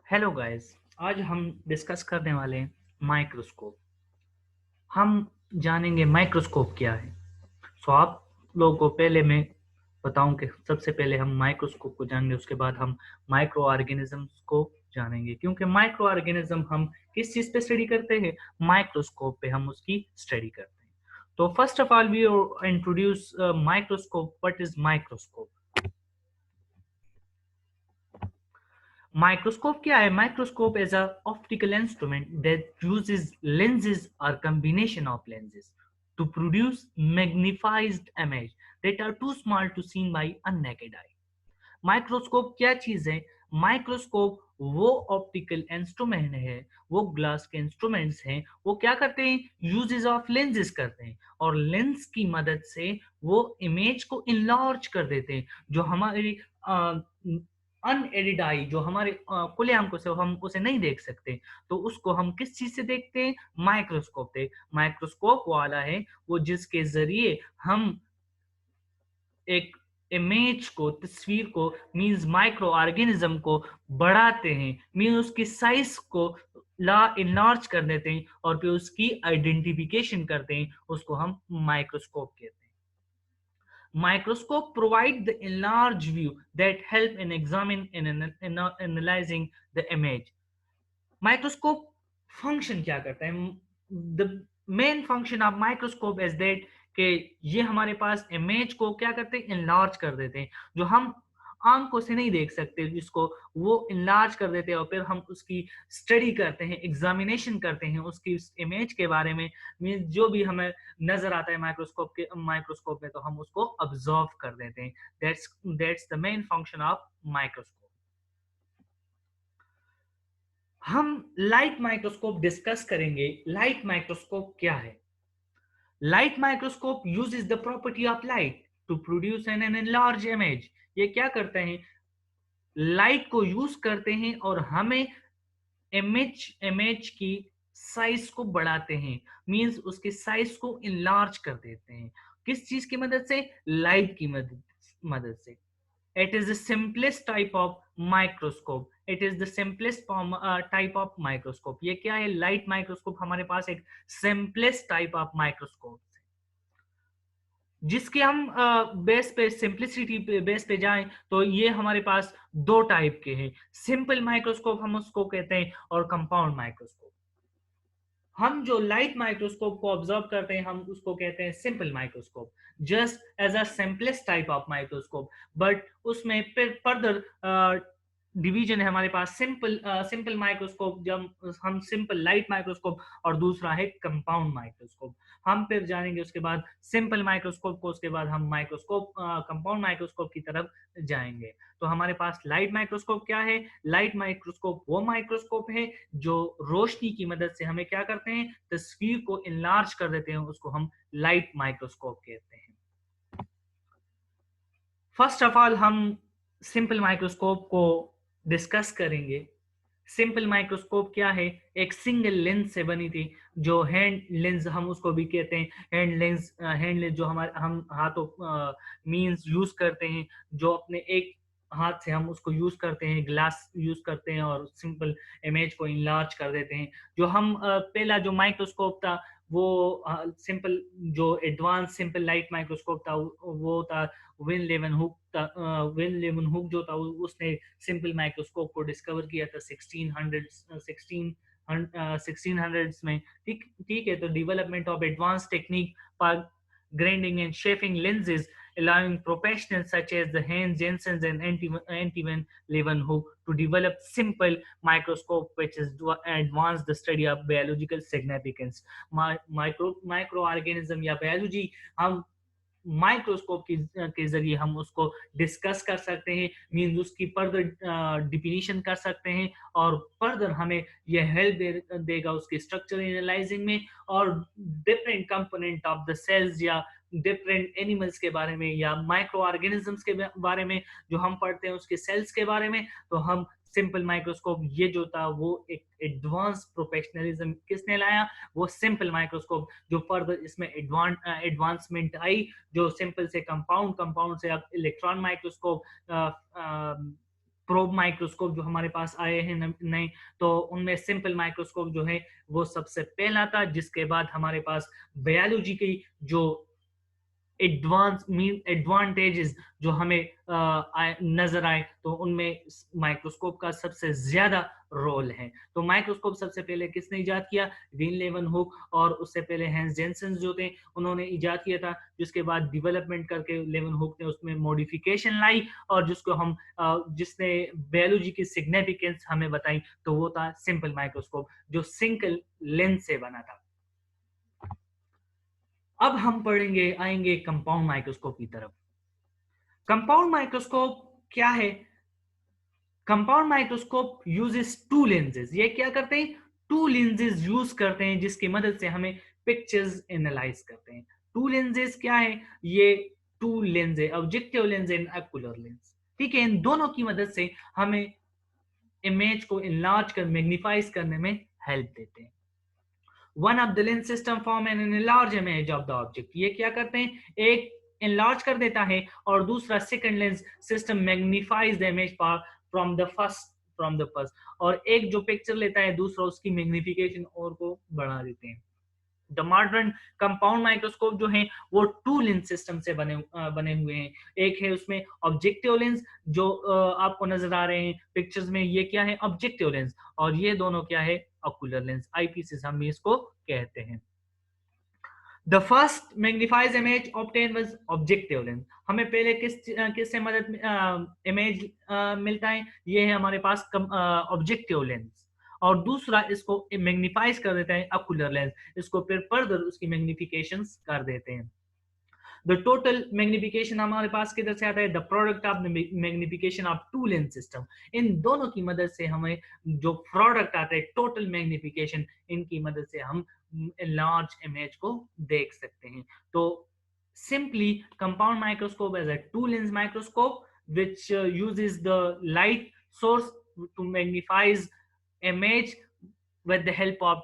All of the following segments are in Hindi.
Hello guys. आज हम डिस्कस करने वाले हैं माइक्रोस्कोप। हम जानेंगे माइक्रोस्कोप क्या है। आप लोगों को पहले मैं बताऊं कि सबसे पहले हम माइक्रोस्कोप को जानेंगे, उसके बाद हम माइक्रो ऑर्गेनिजम्स को जानेंगे, क्योंकि माइक्रो ऑर्गेनिज्म हम किस चीज पे स्टडी करते हैं, माइक्रोस्कोप पे हम उसकी स्टडी करते हैं। तो first of all we introduce microscope. What is microscope? Microscope क्या है? Microscope is a optical instrument that uses lenses or combination of lenses to produce magnified image that are too small to seen by a naked eye. Microscope क्या चीज है? माइक्रोस्कोप वो ऑप्टिकल इंस्ट्रूमेंट है, वो ग्लास के इंस्ट्रूमेंट्स हैं, वो क्या करते हैं? यूजेस ऑफ लेंसेज करते हैं, और लेंस की मदद से वो इमेज को इनलार्ज कर देते हैं। जो हमारी अनएडिड आई, जो हमारे खुले आंखों से हम उसे नहीं देख सकते, तो उसको हम किस चीज से देखते हैं? माइक्रोस्कोप से। माइक्रोस्कोप वाला है वो जिसके जरिए हम एक इमेज को, तस्वीर को, मींस माइक्रो ऑर्गेनिज्म को बढ़ाते हैं, मींस उसकी साइज को ला इनलार्ज कर देते हैं और फिर उसकी आइडेंटिफिकेशन करते हैं। उसको हम माइक्रोस्कोप कहते हैं। Microscope provide the enlarged view that help in examining and analyzing the image. Microscope function क्या करता है? The main function of microscope is that कि ये हमारे पास इमेज को क्या करते हैं? इनलार्ज कर देते हैं। जो हम आंखों से नहीं देख सकते जिसको, वो इनलार्ज कर देते हैं और फिर हम उसकी स्टडी करते हैं, एग्जामिनेशन करते हैं उसकी इमेज के बारे में। मीन जो भी हमें नजर आता है माइक्रोस्कोप में, तो हम उसको ऑब्जर्व कर देते हैं। That's the main function of microscope. हम लाइट माइक्रोस्कोप डिस्कस करेंगे। लाइट माइक्रोस्कोप क्या है? Light microscope uses the property of light to produce an enlarge image. ये क्या करते हैं? लाइट को यूज करते हैं और हमें इमेज की साइज को बढ़ाते हैं, मींस उसके साइज को इनलार्ज कर देते हैं। किस चीज की मदद से? लाइट की मदद से। It is the simplest type of microscope. It is the simplest form, type of microscope. ये क्या है? लाइट माइक्रोस्कोप हमारे पास एक सिंपलेस्ट टाइप ऑफ माइक्रोस्कोप, जिसके हम बेस पे, सिंपलिसिटी पे बेस पे जाएं तो ये हमारे पास दो टाइप के हैं। सिंपल माइक्रोस्कोप हम उसको कहते हैं, और कंपाउंड माइक्रोस्कोप। हम जो लाइट माइक्रोस्कोप को ऑब्जर्व करते हैं हम उसको कहते हैं simple microscope, just as a simplest type of microscope. But उसमें फिर फर्दर डिवीजन है हमारे पास। सिंपल माइक्रोस्कोप, जब हम सिंपल लाइट माइक्रोस्कोप, और दूसरा है कंपाउंड माइक्रोस्कोप। हम फिर जानेंगे उसके बाद सिंपल माइक्रोस्कोप को, उसके बाद हम कंपाउंड माइक्रोस्कोप की तरफ जाएंगे। तो हमारे पास लाइट माइक्रोस्कोप क्या है? लाइट माइक्रोस्कोप वो माइक्रोस्कोप है जो रोशनी की मदद से हमें क्या करते हैं? तस्वीर को इनलार्ज कर देते हैं, उसको हम लाइट माइक्रोस्कोप कहते हैं। फर्स्ट ऑफ ऑल हम सिंपल माइक्रोस्कोप को डिस्कस करेंगे। सिंपल माइक्रोस्कोप क्या है? एक सिंगल लेंस से बनी थी, जो हैंड लेंस हम उसको भी कहते हैं। हैंड लेंस जो हमारे हम हाथों मींस यूज करते हैं, जो अपने एक हाथ से हम उसको यूज करते हैं, ग्लास यूज करते हैं और सिंपल इमेज को इनलार्ज कर देते हैं। जो हम पहला जो माइक्रोस्कोप था वो सिंपल, जो एडवांस सिंपल लाइट माइक्रोस्कोप था वो था विन लेवन हुक था। विन लेवन हुक जो था उसने सिंपल माइक्रोस्कोप को डिस्कवर किया था 1600s में। ठीक ठीक है। तो development of advance technique for grinding and shaping lenses, allowing professionals such as the Hans Jensen and Antoine Leeuwenhoek to develop simple microscope which is to advance the study of biological significance. Microorganism या biology हम माइक्रोस्कोप के जरिए हम उसको डिस्कस कर सकते हैं, मींस उसकी फर्दर डिफिनीशन कर सकते हैं, और फर्दर हमें यह हेल्प देगा उसके स्ट्रक्चर एनालाइजिंग में, और different component of the cells या डिफरेंट एनिमल्स के बारे में, या माइक्रो ऑर्गेनिजम्स के बारे में जो हम पढ़ते हैं उसके सेल्स के बारे में। तो हम सिंपल माइक्रोस्कोप, ये जो था वो एक एडवांस प्रोफेशनलिज्म किसने लाया? वो सिंपल माइक्रोस्कोप। जो फर्दर इसमें एडवांसमेंट आई, जो सिंपल से कंपाउंड, कंपाउंड से अब इलेक्ट्रॉन माइक्रोस्कोप, प्रोब माइक्रोस्कोप जो हमारे पास आए हैं नए, तो उनमें सिंपल माइक्रोस्कोप जो है वो सबसे पहला था, जिसके बाद हमारे पास बायोलॉजी की जो एडवांटेजेस जो हमें नजर आए, तो उनमें माइक्रोस्कोप का सबसे ज्यादा रोल है। तो माइक्रोस्कोप सबसे पहले किसने इजाद किया? विन लेवन हुक, और उससे पहले हैंस जेनसन जो थे उन्होंने इजाद किया था, जिसके बाद डेवलपमेंट करके लेवन हुक ने उसमें मॉडिफिकेशन लाई, और जिसको हम जिसने बायोलॉजी की सिग्निफिकेंस हमें बताई, तो वो था सिंपल माइक्रोस्कोप जो सिंगल लेंस से बना था। अब हम पढ़ेंगे, आएंगे कंपाउंड माइक्रोस्कोप की तरफ। कंपाउंड माइक्रोस्कोप क्या है? Compound microscope uses to lenses. ये क्या करते हैं? टू लेंसेज यूज करते हैं, जिसकी मदद से हमें पिक्चर्स एनालाइज करते हैं। टू लेंसेज क्या है? ये टू लेंस है, ऑब्जेक्टिव लेंस एंड एक्यूलर लेंस। ठीक है, इन दोनों की मदद से हमें इमेज को इनलार्ज कर, मैग्नीफाइज करने में हेल्प देते हैं। One of the lens system form an enlarge image of the object. ये क्या करते हैं? एक एनलार्ज कर देता है, और दूसरा second lens system magnifies the image from the first, और एक जो पिक्चर लेता है दूसरा उसकी मैग्निफिकेशन और को बढ़ा देते हैं। द मॉडर्न कंपाउंड माइक्रोस्कोप जो है वो टू लेंस सिस्टम से बने हुए हैं। एक है उसमें ऑब्जेक्टिव लेंस, जो आपको नजर आ रहे हैं पिक्चर्स में, ये क्या है? ऑब्जेक्टिव लेंस, और ये दोनों क्या है? ऑक्यूलर लेंस, आईपीसेस हम इसको कहते हैं। The first magnifies image obtain was objective lens. हमें पहले किस से मदद इमेज मिलता है? ये है हमारे पास ऑब्जेक्टिव लेंस, और दूसरा इसको मैग्निफाइज कर देता है ऑक्यूलर लेंस, इसको फिर फर्दर उसकी मैग्निफिकेशन कर देते हैं। द टोटल मैग्निफिकेशन हमारे पास किधर से आता है? The product of the magnification of two lens system. इन दोनों की मदद से हमें जो प्रोडक्ट आता है टोटल मैग्निफिकेशन, इनकी मदद से हम लार्ज इमेज को देख सकते हैं। तो simply compound microscope as a two lens microscope which uses the light source to magnifies image with the help of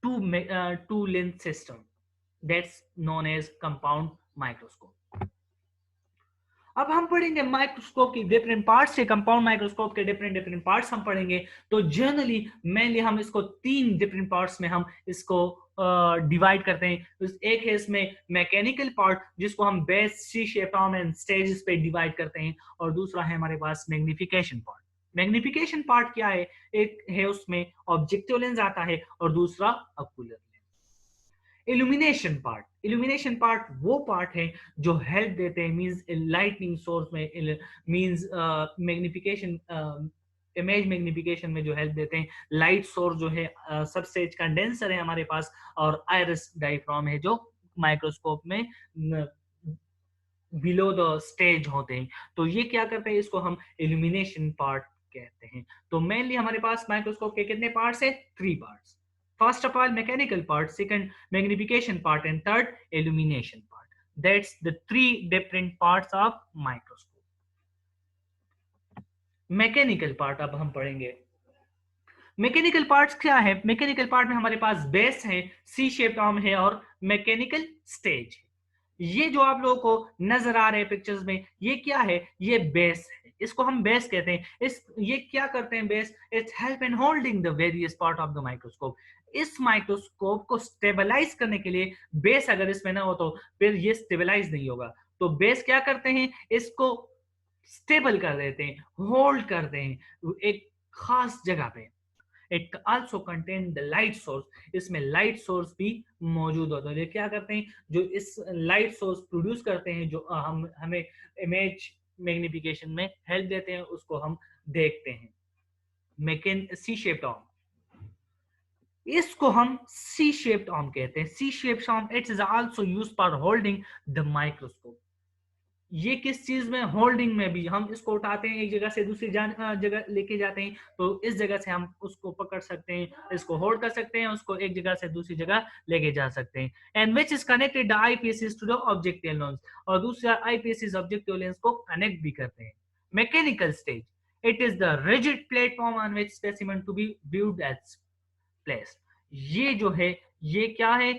two lens system, that's known as compound microscope. अब हम पढ़ेंगे माइक्रोस्कोप की डिफरेंट पार्ट्स से, कंपाउंड माइक्रोस्कोप के डिफरेंट डिफरेंट पार्ट्स हम पढ़ेंगे। तो जनरली मेनली हम इसको तीन डिफरेंट पार्ट्स में हम इसको डिवाइड करते हैं। एक है इसमें मैकेनिकल पार्ट, जिसको हम base, C shape arm and stages पे डिवाइड करते हैं, और दूसरा है हमारे पास मैग्निफिकेशन पार्ट। मैग्निफिकेशन पार्ट क्या है? एक है उसमें ऑब्जेक्टिव लेंस आता है, और दूसरा ऑक्यूलर। इल्यूमिनेशन पार्ट वो पार्ट है जो हेल्प देते हैं, मींस लाइटनिंग सोर्स में, मींस मैग्निफिकेशन, इमेज मैग्निफिकेशन में जो हेल्प देते हैं। लाइट सोर्स जो है सबसे कंडेंसर है हमारे पास, और आयरिस डायफ्राम है जो माइक्रोस्कोप में बिलो द स्टेज होते हैं। तो ये क्या करते हैं? इसको हम इल्यूमिनेशन पार्ट कहते हैं। तो मेनली हमारे पास माइक्रोस्कोप के कितने पार्ट्स है? 3 parts. First of all, mechanical part, second, magnification part, and third, illumination part. That's the 3 different parts of microscope. Mechanical part अब हम पढ़ेंगे। मैकेनिकल पार्ट्स क्या है? मैकेनिकल पार्ट में हमारे पास बेस है, सी शेप आर्म है, और मैकेनिकल स्टेज है। ये जो आप लोगों को नजर आ रहे हैं पिक्चर्स में, ये क्या है? ये बेस है, इसको हम बेस कहते हैं। ये क्या करते हैं base? It's help in holding the various part of the microscope. इस माइक्रोस्कोप को स्टेबलाइज करने के लिए बेस अगर इसमें ना हो तो फिर ये स्टेबलाइज नहीं होगा। तो बेस क्या करते हैं? इसको स्टेबल कर देते हैं, होल्ड करते हैं एक खास जगह पे। It also contain the light source, इसमें लाइट सोर्स भी मौजूद होता है। ये क्या करते हैं? जो इस लाइट सोर्स प्रोड्यूस करते हैं, जो हमें इमेज मैग्निफिकेशन में हेल्प देते हैं, उसको हम देखते हैं। सी शेप्ड आर्म, इसको हम सी शेप्ड आर्म कहते हैं। C shaped arm it is also used for holding the microscope. ये किस चीज में? होल्डिंग में भी। हम इसको उठाते हैं, एक जगह से दूसरी जगह लेके जाते हैं, तो इस जगह से हम उसको पकड़ सकते हैं, इसको होल्ड कर सकते हैं, उसको एक जगह से दूसरी जगह लेके जा सकते हैं। And which is connected the eyepieces to the objective lens, और दूसरा आईपीसेस ऑब्जेक्टिव लेंस को कनेक्ट भी करते हैं। Mechanical stage, it is the rigid platform on which specimen to be viewed as place. ये जो है, ये क्या है?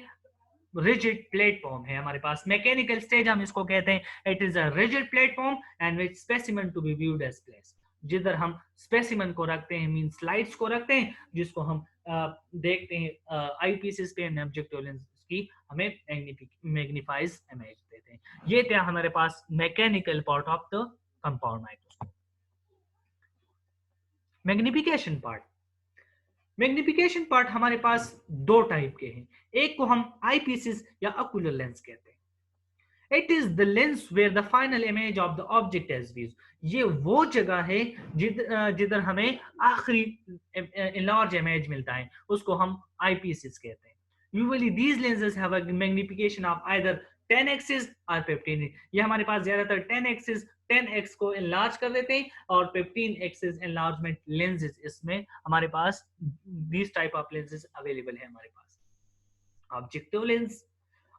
रिजिड प्लेटफॉर्म है हमारे पास। मैकेनिकल स्टेज हम इसको कहते हैं। It is a rigid platform and which specimen to be viewed as place. जिधर हम स्पेसिमन को रखते हैं, मीन स्लाइड्स को रखते हैं, जिसको हम देखते हैं आईपीसीस पे, एंड ऑब्जेक्टिव लेंस की हमें मैग्नीफाइज इमेज देते हैं। ये था हमारे पास mechanical part of the compound microscope. Magnification part, magnification part हमारे पास दो टाइप के हैं। एक को हम आईपीसीस या ऑक्यूलर लेंस कहते हैं। It is the lens where the final image of the object is viewed. ये वो जगह है जिधर हमें आखिरी इनलार्ज इमेज मिलता है, उसको हम आईपीसीस कहते हैं। Usually these lenses have a magnification of either 10 axis और 15। ये हमारे पास ज्यादातर 10 एक्सिस 10x को इनलार्ज कर देते हैं, और 15 एक्सिस इनलार्जमेंट लेंसेज इसमें हमारे पास this type of lenses available है हमारे पास। ऑब्जेक्टिव लेंस,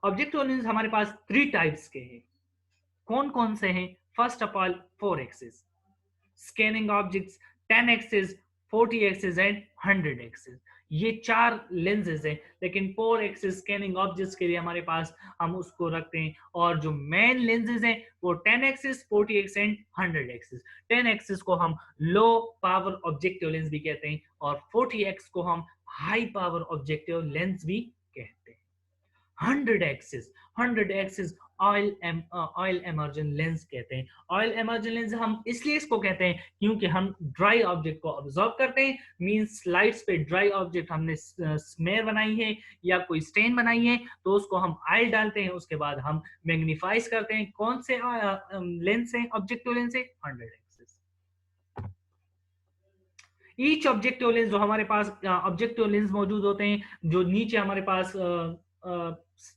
ऑब्जेक्टिव लेंस हमारे पास 3 टाइप्स के हैं। कौन कौन से हैं? First of all 4 axis scanning objects, 10 axis, 40 axis and 100 axis. ये 4 लेंसेज हैं, लेकिन 4 एक्सिस स्कैनिंग ऑब्जेक्ट्स के लिए हमारे पास हम उसको रखते हैं। और जो मेन लेंसेज हैं वो 10 axis, 40 axis and 100 axis. 10 axis को हम लो पावर ऑब्जेक्टिव लेंस भी कहते हैं, और 40 एक्स को हम हाई पावर ऑब्जेक्टिव लेंस भी कहते हैं। 100 axis, 100 axis oil immersion lens कहते हैं। ऑयल इमर्जन लेंस हम इसलिए इसको कहते हैं क्योंकि हम ड्राई ऑब्जेक्ट को ऑब्जर्व करते हैं। मींस स्लाइड्स पे ड्राई ऑब्जेक्ट हमने स्मेयर बनाई है या कोई स्टेन बनाई है, तो उसको हम ऑयल डालते हैं, उसके बाद हम मैग्नीफाइज करते हैं। कौन से लेंस है? ऑब्जेक्टिव लेंस है 100 एक्सिस। ईच ऑब्जेक्टिव लेंस, जो हमारे पास ऑब्जेक्टिव लेंस मौजूद होते हैं, जो नीचे हमारे पास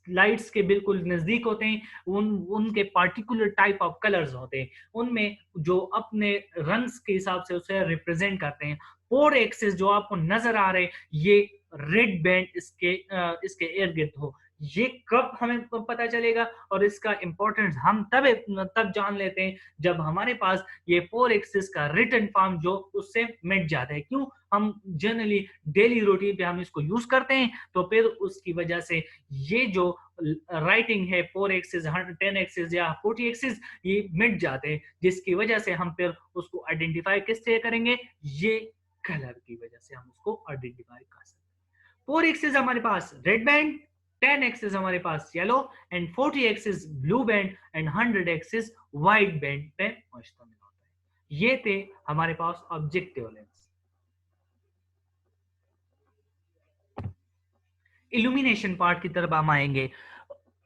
लाइट्स के बिल्कुल नजदीक होते हैं, उनके पार्टिकुलर टाइप ऑफ कलर्स होते हैं, उनमें जो अपने रंग्स के हिसाब से उसे रिप्रेजेंट करते हैं। 4 एक्सिस जो आपको नजर आ रहे हैं, ये रेड बैंड इसके इर्द गिर्द हो। ये कब हमें पता चलेगा और इसका इंपॉर्टेंस हम तब जान लेते हैं जब हमारे पास ये 4 एक्सिस का रिटन फॉर्म जो उससे मिट जाता है। क्यों? हम जनरली डेली रूटीन पे हम इसको यूज करते हैं, तो फिर उसकी वजह से ये जो राइटिंग है 4 एक्सिस, 10 एक्सिस या 40 एक्सिस, ये मिट जाते हैं, जिसकी वजह से हम फिर उसको आइडेंटिफाई किससे करेंगे? ये कलर की वजह से हम उसको आइडेंटिफाई कर सकते हैं। 4 एक्सिस हमारे पास रेड बैंड, 10 एक्सिस हमारे पास yellow and 40 axis blue band and 100 axis white band पे मुश्तमिल होता है। ये थे हमारे पास ऑब्जेक्टिव लेंस। इल्यूमिनेशन पार्ट की तरफ हम आएंगे।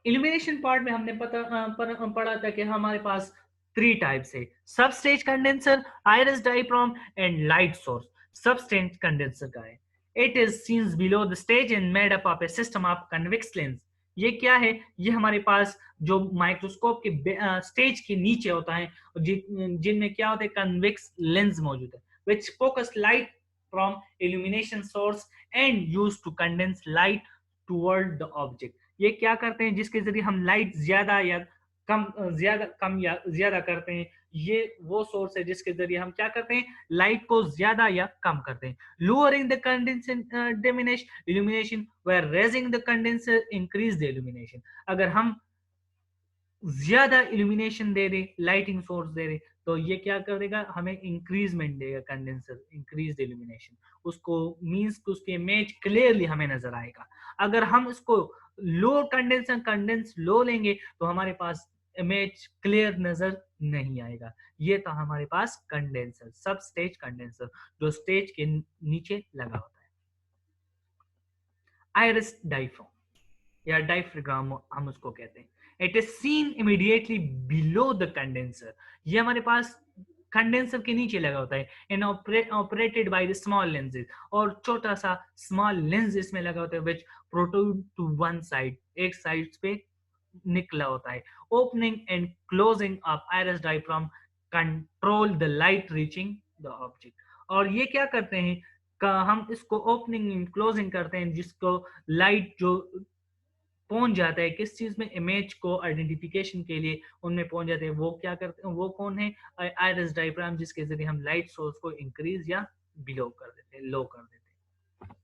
इल्यूमिनेशन पार्ट में हमने पढ़ा था कि हमारे पास 3 टाइप्स है: सब stage condenser, iris diaphragm and light source. सब स्टेज कंडेंसर का है, it is scenes below the stage and made up of A system of convex lens. ये क्या है? ये हमारे पास जो माइक्रोस्कोप के स्टेज के नीचे होता है, जिनमें क्या होता है? कन्वेक्स लेंस मौजूद है, which focus light from illumination source and used to condense light toward the object। ये क्या करते हैं? जिसके जरिए हम लाइट ज्यादा या कम या ज्यादा करते हैं। ये वो सोर्स है जिसके जरिए हम क्या करते हैं? लाइट को ज्यादा या कम करते हैं। Lowering the condensation illumination where raising the condenser increase the illumination। अगर हम ज्यादा इल्यूमिनेशन दे रहे, लाइटिंग सोर्स दे रहे, तो ये क्या करेगा? हमें इंक्रीजमेंट देगा कंडेंसर, इंक्रीज इल्यूमिनेशन। उसको मींस कि उसकी इमेज क्लियरली हमें नजर आएगा। अगर हम इसको लो कंडेंस लो लेंगे तो हमारे पास इमेज क्लियर नजर नहीं आएगा। ये था हमारे पास कंडेंसर, सब स्टेज कंडेंसर, जो स्टेज के नीचे लगा होता है। आइरिस डायफ्राम या डायफ्राम हम उसको कहते हैं। It is seen immediately below the condenser. ये हमारे पास कंडेंसर के नीचे लगा होता है, in operated by the small lenses. और छोटा सा स्मॉल लेंस इसमें लगा होता है, which protrude to one side, एक साइड पे निकला होता है। Opening and closing of iris diaphragm control the light reaching the object. और ये क्या करते हैं? हम इसको ओपनिंग एंड क्लोजिंग करते हैं, जिसको लाइट जो पहुंच जाता है किस चीज में? इमेज को आइडेंटिफिकेशन के लिए उनमें पहुंच जाते हैं। वो क्या करते हैं? वो कौन है? आइरिस डायफ्राम, जिसके जरिए हम लाइट सोर्स को इंक्रीज या बिलो कर देते हैं, लो कर देते हैं।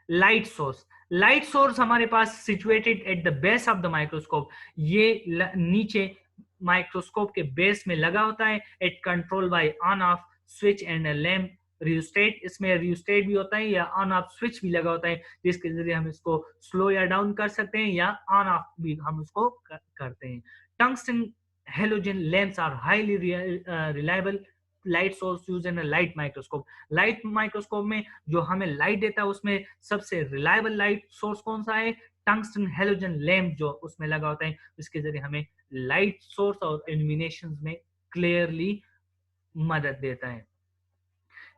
लाइट सोर्स, लाइट सोर्स हमारे पास situated at the base of the microscope. ये नीचे माइक्रोस्कोप के बेस में लगा होता है। It control by on off switch and a lamp rheostat, इसमें रियोस्टेट भी होता है या ऑन ऑफ स्विच भी लगा होता है, जिसके जरिए हम इसको स्लो या डाउन कर सकते हैं या ऑन ऑफ भी हम उसको करते हैं। Tungsten halogen lamps are highly reliable light source use in light microscope. Light microscope में जो हमें लाइट देता है उसमें सबसे रिलायबल लाइट सोर्स कौन सा है? टंगस्टन हेलोजन लैंप जो उसमें लगा होता है, इसके जरिए हमें लाइट सोर्स और इल्यूमिनेशन में क्लियरली मदद देता है।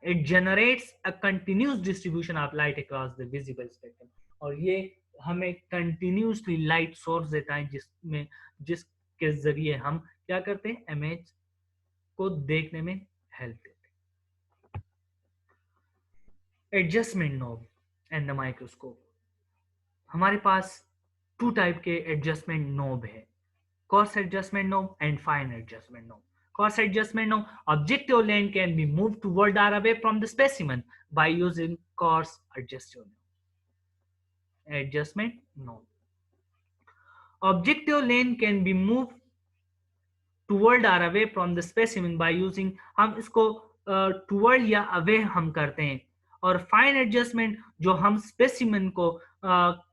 It generates a continuous distribution of light across the visible spectrum, और ये हमें कंटिन्यूसली लाइट सोर्स देता है जिसके जरिए हम क्या करते हैं? इमेज को देखने में हेल्प देते हैं। Adjustment knob and the microscope, हमारे पास टू टाइप के एडजस्टमेंट नॉब है, coarse adjustment knob and fine adjustment knob. Coarse adjustment knob, objective length can be moved toward or away from the specimen by using coarse adjustment knob. Objective length can be moved toward or away from the specimen by using, हम इसको toward या away हम करते हैं, और फाइन एडजस्टमेंट जो हम स्पेसिमेन को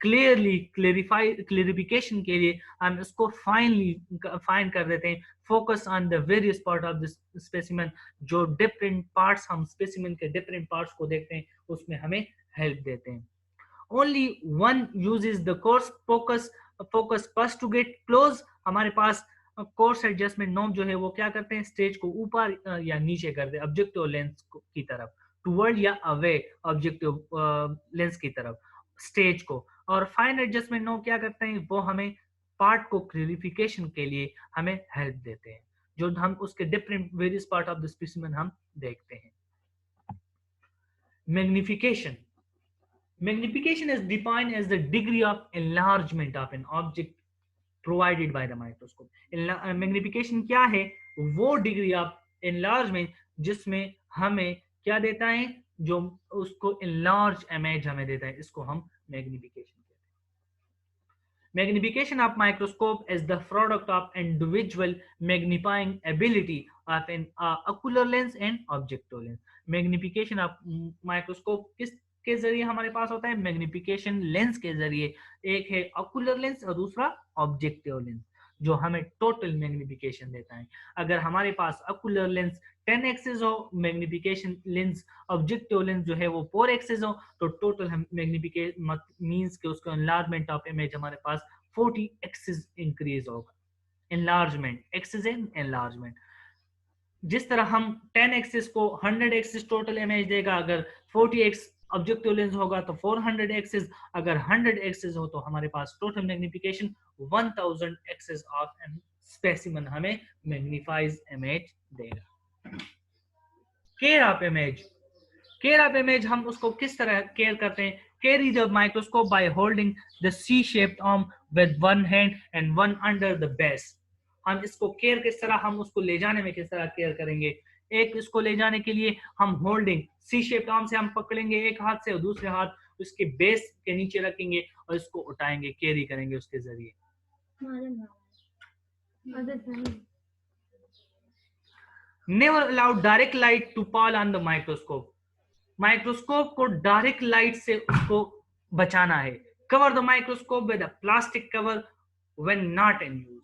क्लियरिफिकेशन के लिए हम इसको फाइन कर देते हैं। Focus on the various part of the specimen, जो डिफरेंट पार्ट्स हम स्पेसिमेन के डिफरेंट पार्ट्स को देखते हैं उसमें हमें हेल्प देते हैं। Only one uses the coarse focus first to get close, हमारे पास कोर्स एडजस्टमेंट नॉब जो है वो क्या करते हैं? स्टेज को ऊपर या नीचे करते हैं ऑब्जेक्टिव लेंस की तरफ, टुवर्ड या अवे ऑब्जेक्टिव लेंस की तरफ स्टेज को। और फाइन एडजस्टमेंट नॉब क्या करते हैं? वो हमें पार्ट को क्लियरिफिकेशन के लिए हमें हेल्प देते हैं, जो हम उसके different various part of the specimen हम देखते हैं। Magnification, magnification is defined as the degree of enlargement of an object provided by the microscope. Magnification क्या है? वो डिग्री ऑफ एनलार्जमेंट जिसमें हमें क्या देता है? जो उसको enlarge इमेज हमें देता है, इसको हम मैग्निफिकेशन कहते हैं। Magnification of microscope is the product of individual magnifying ability of an ocular lens and objective lens. Magnification of microscope किस के जरिए हमारे पास होता है? मैग्निफिकेशन लेंस के जरिए। एक है ऑकुलर लेंस और दूसरा ऑब्जेक्टिव लेंस, जो हमें टोटल मैग्निफिकेशन देता है। अगर हमारे पास ऑकुलर लेंस 10 एक्सिस हो, मैग्निफिकेशन लेंस ऑब्जेक्टिव लेंस जो है वो 4 एक्सिस हो, तो टोटल हम मैग्निफिकेशन मींस के उसका एनलार्जमेंट ऑफ इमेज हमारे पास 40 एक्सिस इंक्रीज होगा। एनलार्जमेंट, एक्सिस एंड एनलार्जमेंट, जिस तरह हम 10 एक्सिस को 100 एक्सिस टोटल इमेज देगा, अगर 40 एक्स ऑब्जेक्टिव लेंस होगा तो 400 एक्सिस, अगर 100 एक्सिस हो तो हमारे पास total magnification 1000 axis of specimen हमें मैग्निफाइज इमेज देगा। Care of image, care of image हम उसको किस तरह केयर करते हैं? Carry the microscope by holding the C shaped arm with one hand and one under the base. हम इसको केयर किस तरह, हम उसको ले जाने में किस तरह केयर करेंगे? एक इसको ले जाने के लिए हम होल्डिंग सी शेप्ड आर्म से हम पकड़ेंगे एक हाथ से और दूसरे हाथ उसके बेस के नीचे रखेंगे और इसको उठाएंगे, कैरी करेंगे उसके जरिए। Never allow direct light to fall on the microscope, microscope को डायरेक्ट लाइट से उसको बचाना है। Cover the microscope with a plastic cover when not in use,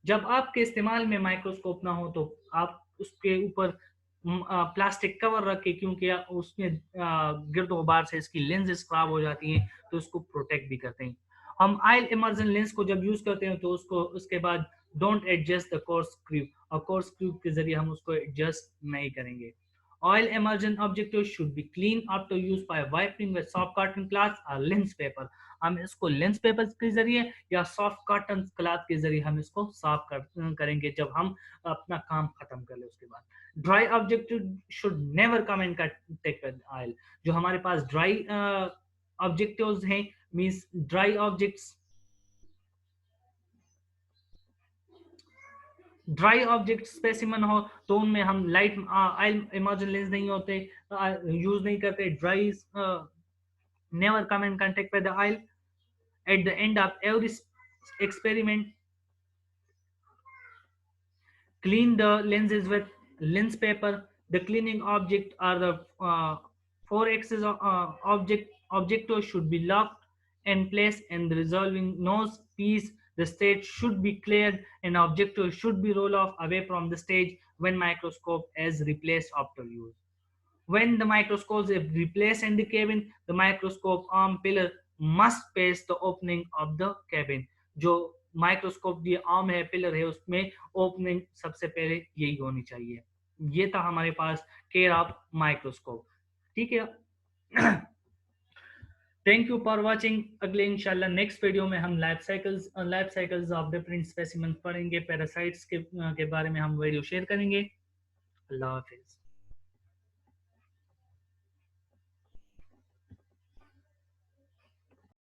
जब आपके इस्तेमाल में माइक्रोस्कोप ना हो तो आप उसके ऊपर प्लास्टिक कवर रखे, क्योंकि उसमें गिरद गुबार से इसकी लेंसेज खराब हो जाती हैं, तो उसको प्रोटेक्ट भी करते हैं। हम ऑयल इमर्जन लेंस को जब यूज करते हैं तो उसको उसके बाद don't adjust the course crew, और कोर्स क्रीव के जरिए हम उसको एडजस्ट नहीं करेंगे। Oil immersion objectives should be clean after use by wiping with soft cotton cloth or lens paper. हम इसको लेंस पेपर के जरिए या सॉफ्ट कॉटन क्लॉथ के जरिए हम इसको साफ करेंगे जब हम अपना काम खत्म कर ले। उसके बाद dry objective should never come in contact with oil, जो हमारे पास ड्राई ऑब्जेक्टिव्स हैं, means dry objects, dry object specimen हो तो उनमें हम लाइट ऑयल इमर्जन लेंस नहीं होते, यूज नहीं करते। Dry never come in contact with the oil. At the end of every experiment clean the lenses with lens paper, The cleaning object are the four axis objectors should be locked in place, and the resolving nose piece, the stage should be cleared, and objector should be roll off away from the stage when microscope is replaced after use. When the microscopes is replaced in the cabin, the microscope arm pillar must face the opening of the cabin. जो माइक्रोस्कोप die आर्म है, पिलर है, उसमें ओपनिंग सबसे पहले यही होनी चाहिए. ये था हमारे पास केयर ऑफ माइक्रोस्कोप. ठीक है. Thank you for watching. अगले इंशाल्लाह नेक्स्ट वीडियो में हम life cycles of different specimen पढ़ेंगे. पैरासाइट्स के बारे में हम वीडियो शेयर करेंगे. अल्लाह हाफिज.